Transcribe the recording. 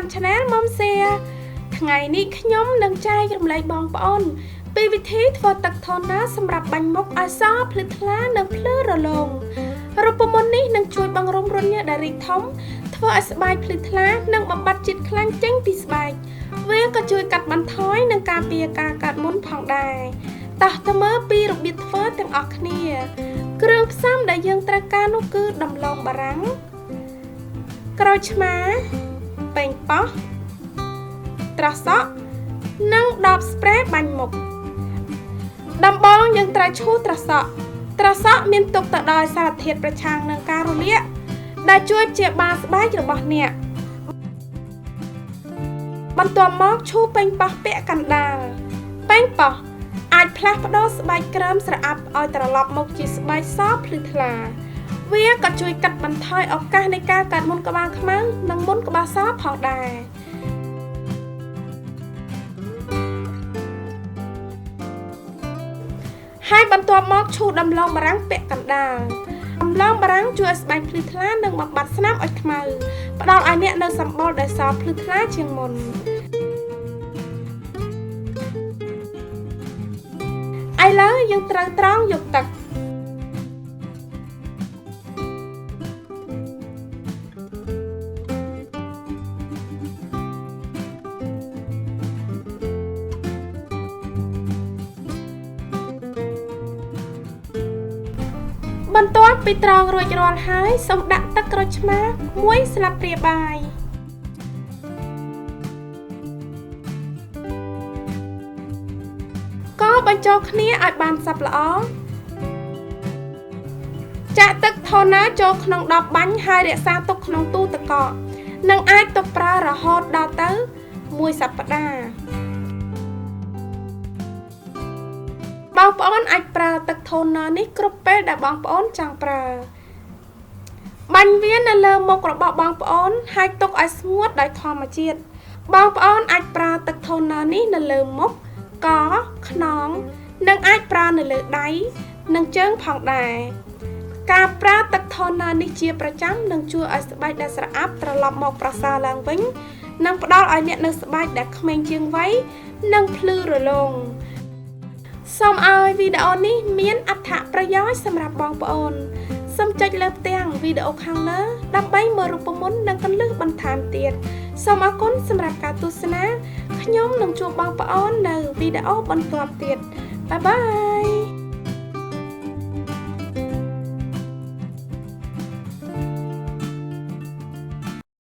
កាន់ Channel មុំសៀថ្ងៃនេះខ្ញុំនឹងចែករំលែកបងប្អូនពីវិធីធ្វើទឹកថូណាសម្រាប់បាញ់មុខឲ្យសភ្លឺថ្លានិងភ្លឺរលោងរូបមន្តនេះនឹងជួយបង្រួមរន្ធញើសដែលរីកធំធ្វើឲ្យស្បែកភ្លឺថ្លានិងបំបត្តិជាតិខ្លាញ់ចេញពីស្បែកវាក៏ជួយកាត់បន្ថយនិងការពារការកើតមុនផងដែរតោះទៅមើលពីរបៀបធ្វើទាំងអស់គ្នាគ្រឿងផ្សំដែលយើងត្រូវការនោះគឺដំឡូងបារាំងក្រូចឆ្មាប៉េងប៉ោះត្រសក់និងដបស្ព្រេបាញ់មុខដំបូងយើងត្រូវឈូសត្រសក់មានទុកទៅដោយសារធាតុប្រឆាំងនឹងការរលាកដែលជួយព្យាបាលស្បែករបស់អ្នកបន្ទាប់មកឈូសប៉េងប៉ោះពាក់កណ្ដាលប៉េងប៉ោះអាចផ្លាស់ប្ដូរស្បែកក្រើមស្រអាប់ឲ្យត្រឡប់មកជាស្បែកសភ្លឺថ្លាវាក៏ជួយកាត់បន្ថយឱកាសនៃការកើតមុនក្បាលខ្មៅនិងមុនក្បាលសផងដែរហើយបន្ទាប់មកឈូសដំឡូងបារាំងពាក់កណ្ដាលដំឡូងបារាំងជួយឲ្យស្បែកភ្លឺថ្លានិងបំបត្តិស្នាមឲ្យខ្មៅផ្ដល់ឲ្យអ្នកនូវសម្បុរដែលសភ្លឺថ្លាជាងមុនឥឡូវយើងត្រូវត្រងយកទឹកបន្ទាប់ពីត្រងរួចរាល់ហើយសូមដាក់ទឹកក្រូចឆ្មា1ស្លាបព្រាបាយក៏បញ្ចូលគ្នាឲ្យបានសព្វល្អចាក់ទឹកថូណាចូលក្នុងដបបាញ់ហើយរក្សាទុកក្នុងទូទឹកកកនិងអាចទុកប្រើរហូតដល់ទៅ1សប្តាហ៍បងប្អូនអាចប្រើទឹកថូណានេះគ្រប់ពេលដែលបងប្អូនចង់ប្រើបាញ់វានៅលើមុខរបស់បងប្អូនហើយទុកឲ្យស្ងួតដោយធម្មជាតិបងប្អូនអាចប្រើទឹកថូណានេះនៅលើមុខកខ្នងនិងអាចប្រើនៅលើដៃនិងជើងផងដែរការប្រើទឹកថូណានេះជាប្រចាំនឹងជួយឲ្យស្បែកដែលស្រអាប់ត្រឡប់មកប្រសើរឡើងវិញនិងផ្ដល់ឲ្យអ្នកនៅស្បែកដែលក្មេងជាងវ័យនិងភ្លឺរលោងសូមឲ្យវីដេអូនេះមានអត្ថប្រយោជន៍សម្រាប់បងប្អូនសូមចុចលើផ្ទាំងវីដេអូខាងលើដើម្បីមើលរូបមន្តនិងគន្លឹះបន្ថែមទៀតសូមអរគុណសម្រាប់ការទស្សនាខ្ញុំនឹងជួបបងប្អូននៅវីដេអូបន្ទាប់ទៀតបាយបាយ